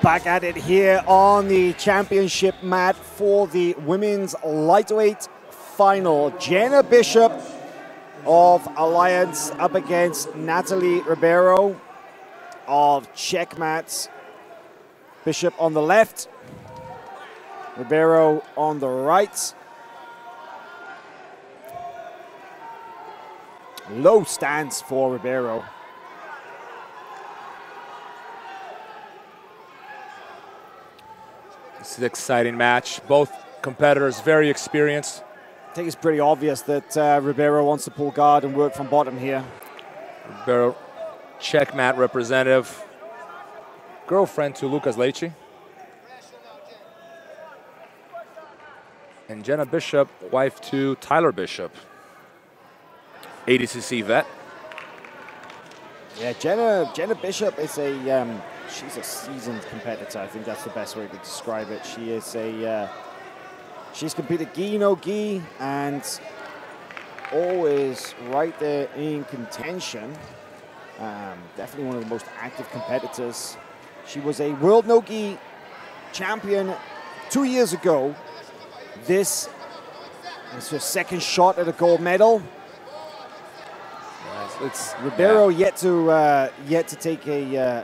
Back at it here on the championship mat for the women's lightweight final. Jena Bishop of Alliance up against Nathalie Ribeiro of Checkmats. Bishop on the left, Ribeiro on the right. Low stance for Ribeiro. This is an exciting match. Both competitors very experienced. I think it's pretty obvious that Ribeiro wants to pull guard and work from bottom here. Ribeiro, checkmat representative, girlfriend to Lucas Leite. And Jena Bishop, wife to Tyler Bishop, ADCC vet. Yeah, Jena Bishop is a she's a seasoned competitor. I think that's the best way to describe it. She is a she's competed gi no gi and always right there in contention. Definitely one of the most active competitors. She was a world no gi champion 2 years ago. This is her second shot at a gold medal. It's Ribeiro yet to take a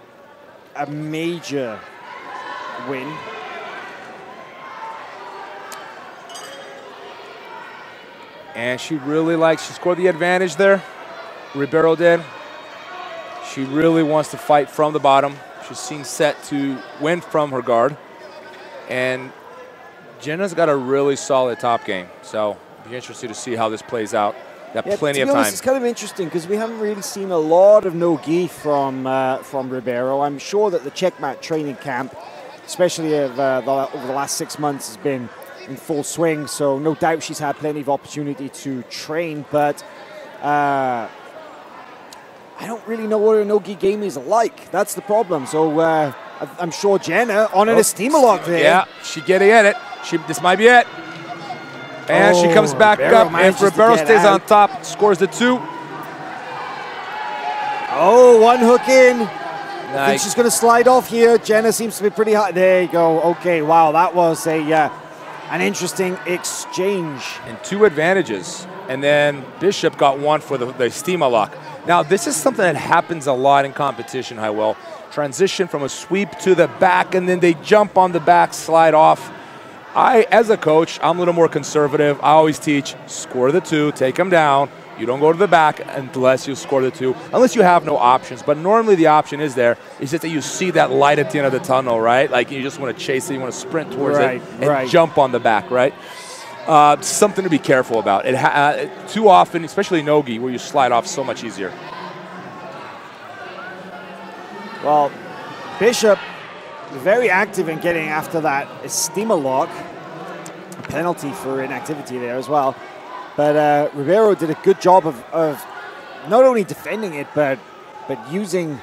major win. And she scored the advantage there. Ribeiro did. She really wants to fight from the bottom. She seems set to win from her guard. And Jena's got a really solid top game. So be interested to see how this plays out. Got plenty of time. It's kind of interesting because we haven't really seen a lot of no-gi from Ribeiro. I'm sure that the Checkmat training camp, especially over the last 6 months, has been in full swing. So no doubt she's had plenty of opportunity to train. But I don't really know what her no-gi game is like. That's the problem. So I'm sure Jena on an steamer lock there. Yeah, she getting at it. This might be it. And she comes back up, and Ribeiro stays on top, scores the 2. Oh, one hook in. Nice. I think she's going to slide off here. Jena seems to be pretty hot. There you go. Okay, wow, that was an interesting exchange. And 2 advantages. And then Bishop got 1 for the steamer lock. Now, this is something that happens a lot in competition, Highwell. Transition from a sweep to the back, and then they jump on the back, slide off. As a coach, I'm a little more conservative. I always teach, score the 2, take them down. You don't go to the back unless you score the 2, unless you have no options. But normally the option is there. It's just that you see that light at the end of the tunnel, right? Like you just want to chase it, you want to sprint towards it and jump on the back, right? Something to be careful about. Too often, especially no-gi, where you slide off so much easier. Well, Bishop very active in getting after that steamer lock. A penalty for inactivity there as well. But Ribeiro did a good job of not only defending it, but using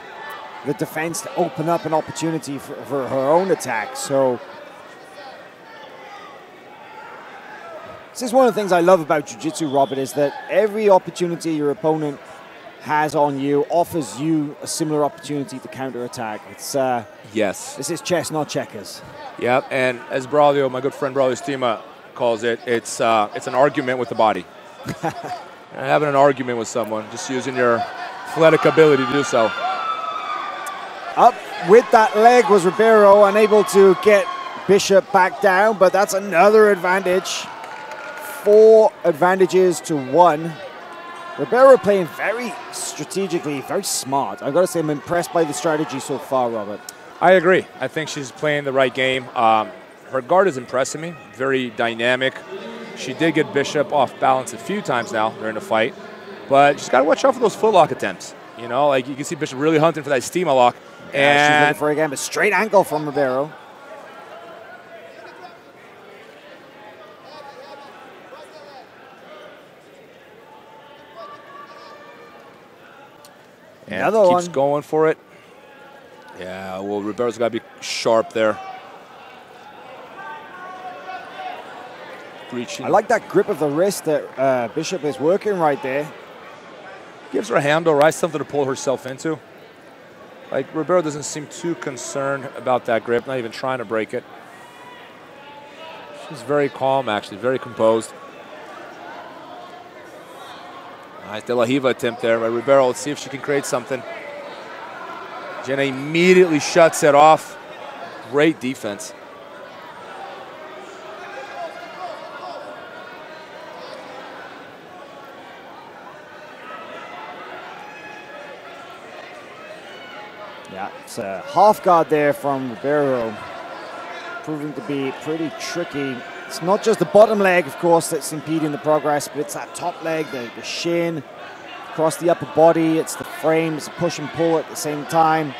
the defense to open up an opportunity for her own attack. So this is one of the things I love about Jiu-Jitsu, Robert, is that every opportunity your opponent has on you offers you a similar opportunity to counterattack. It's yes. This is chess, not checkers. Yep, and as Braulio, my good friend Braulio Stima calls it, it's an argument with the body. Having an argument with someone, just using your athletic ability to do so. Up with that leg was Ribeiro, unable to get Bishop back down, but that's another advantage. 4 advantages to 1. Ribeiro playing very strategically, very smart. I've got to say I'm impressed by the strategy so far, Robert. I agree. I think she's playing the right game. Her guard is impressing me, very dynamic. She did get Bishop off balance a few times now during the fight, but she's got to watch out for those footlock attempts. You know, like you can see Bishop really hunting for that steamer lock. Yeah, she's looking for again, but straight ankle from Ribeiro. And keeps going for it. Yeah, well, Ribeiro's got to be sharp there. Reaching. I like that grip of the wrist that Bishop is working right there. Gives her a handle, right? Something to pull herself into. Like, Ribeiro doesn't seem too concerned about that grip, not even trying to break it. She's very calm, actually, very composed. Nice De La Riva attempt there by Ribeiro. Let's see if she can create something. Jena immediately shuts it off. Great defense. Yeah, it's a half guard there from Ribeiro, proving to be pretty tricky. It's not just the bottom leg, of course, that's impeding the progress, but it's that top leg, the shin, across the upper body. It's the frame, it's a push and pull at the same time.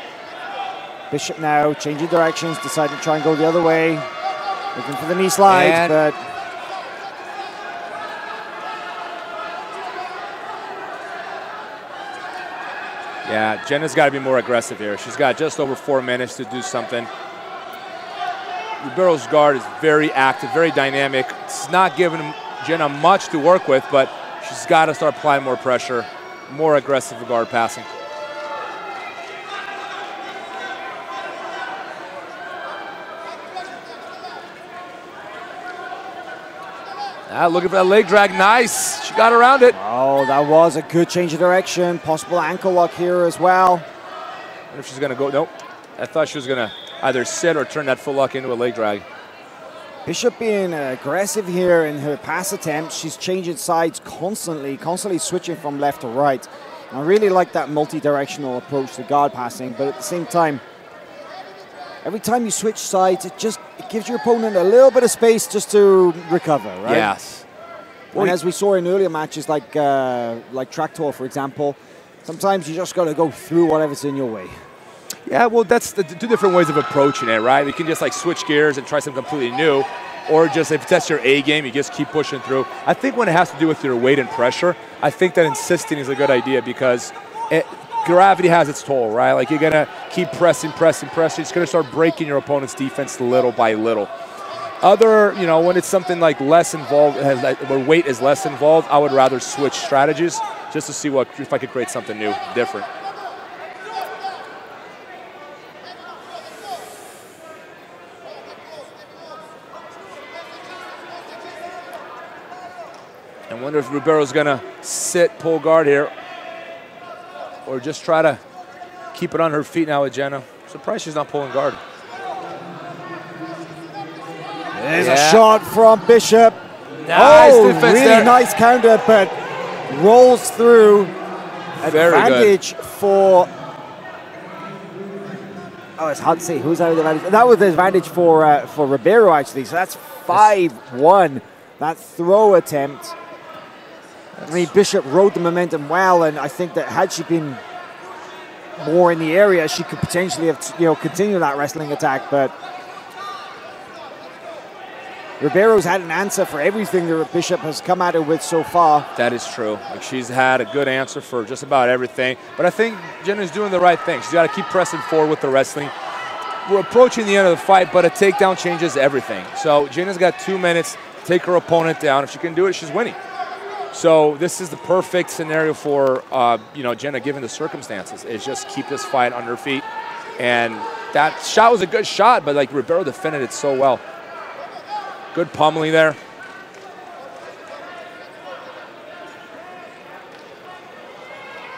Bishop now changing directions, deciding to try and go the other way. Looking for the knee slide, but... Yeah, Jena's got to be more aggressive here. She's got just over 4 minutes to do something. Ribeiro's guard is very active, very dynamic. It's not giving Jena much to work with, but she's got to start applying more pressure, more aggressive guard passing. Looking for that leg drag. Nice. She got around it. Oh, that was a good change of direction. Possible ankle lock here as well. I wonder if she's going to go. Nope. I thought she was going to either sit or turn that foot lock into a leg drag. Bishop being aggressive here in her pass attempts. She's changing sides constantly switching from left to right. And I really like that multi-directional approach to guard passing, but at the same time, every time you switch sides, it gives your opponent a little bit of space just to recover, right? Yes. And as we saw in earlier matches, like track tour, for example, sometimes you just got to go through whatever's in your way. Yeah, well, that's the two different ways of approaching it, right? You can just like switch gears and try something completely new, or just if that's your A game, you just keep pushing through. I think when it has to do with your weight and pressure, I think that insisting is a good idea because gravity has its toll, right? Like you're gonna keep pressing. It's gonna start breaking your opponent's defense little by little. When it's something like less involved, where weight is less involved, I would rather switch strategies just to see if I could create something new, different. I wonder if Ribeiro's gonna sit, pull guard here, or just try to keep it on her feet now with Jena. Surprised she's not pulling guard. There's a shot from Bishop. Nice defense really there. Nice counter, but rolls through. Advantage for... Oh, it's hard to see who's out of the advantage. That was the advantage for Ribeiro, actually. So that's 5-1. That throw attempt. I mean, Bishop rode the momentum well, and I think that had she been more in the area, she could potentially have, continued that wrestling attack. But Ribeiro's had an answer for everything that Bishop has come at her with so far. That is true. Like she's had a good answer for just about everything. But I think Jena's doing the right thing. She's got to keep pressing forward with the wrestling. We're approaching the end of the fight, but a takedown changes everything. So Jena's got 2 minutes to take her opponent down. If she can do it, she's winning. So this is the perfect scenario for Jena, given the circumstances, is just keep this fight on her feet. And that shot was a good shot, but like Ribeiro defended it so well. Good pummeling there.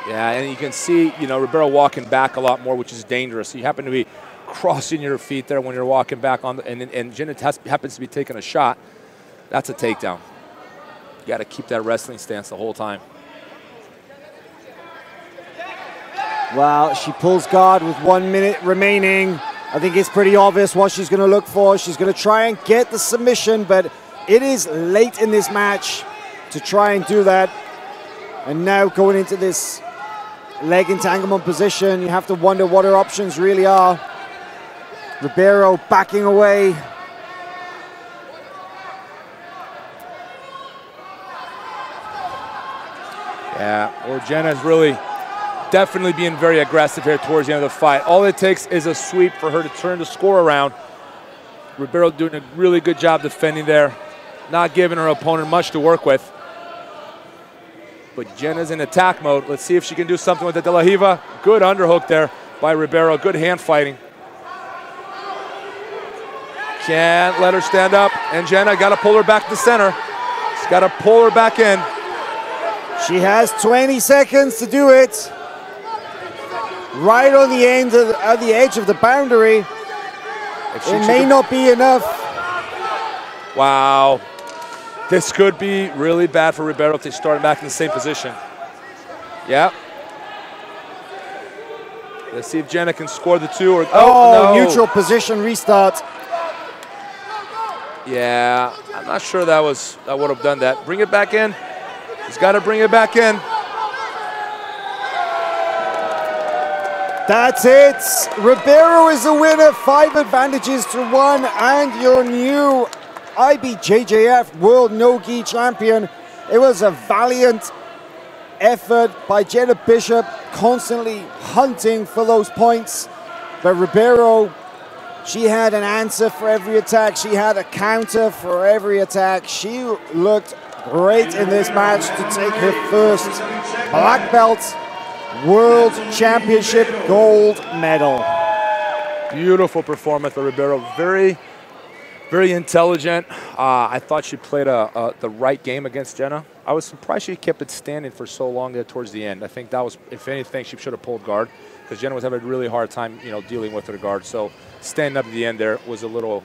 Yeah, and you can see, Ribeiro walking back a lot more, which is dangerous. You happen to be crossing your feet there when you're walking back on, and Jena happens to be taking a shot. That's a takedown. You got to keep that wrestling stance the whole time. Well, she pulls guard with 1 minute remaining. I think it's pretty obvious what she's going to look for. She's going to try and get the submission, but it is late in this match to try and do that. And now going into this leg entanglement position, you have to wonder what her options really are. Ribeiro backing away. Yeah, well, Jena's really definitely being very aggressive here towards the end of the fight. All it takes is a sweep for her to turn the score around. Ribeiro doing a really good job defending there, not giving her opponent much to work with. But Jena's in attack mode. Let's see if she can do something with the De La Riva. Good underhook there. by Ribeiro. Good hand fighting. Can't let her stand up. And Jena got to pull her back to center. She's got to pull her back in. She has 20 seconds to do it. Right on the end of the edge of the boundary. It may not be enough. Wow. This could be really bad for Ribeiro if they start back in the same position. Yeah. Let's see if Jena can score the 2 or no. No. Neutral position restart. Yeah, I'm not sure that would have done that. Bring it back in. He's got to bring it back in. That's it. Ribeiro is the winner. 5 advantages to 1, and your new IBJJF World No-Gi Champion. It was a valiant effort by Jena Bishop, constantly hunting for those points. But Ribeiro, she had an answer for every attack. She had a counter for every attack. She looked great in this match to take her first black belt World Championship gold medal. Beautiful performance by Ribeiro. Very, very intelligent. I thought she played the right game against Jena. I was surprised she kept it standing for so long there towards the end. I think that was, if anything, she should have pulled guard because Jena was having a really hard time, dealing with her guard. So standing up at the end there was a little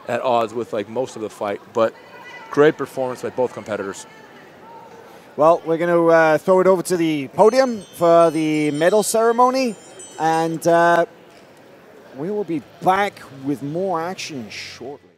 at odds with like most of the fight, but great performance by both competitors. Well, we're going to throw it over to the podium for the medal ceremony, and we will be back with more action shortly.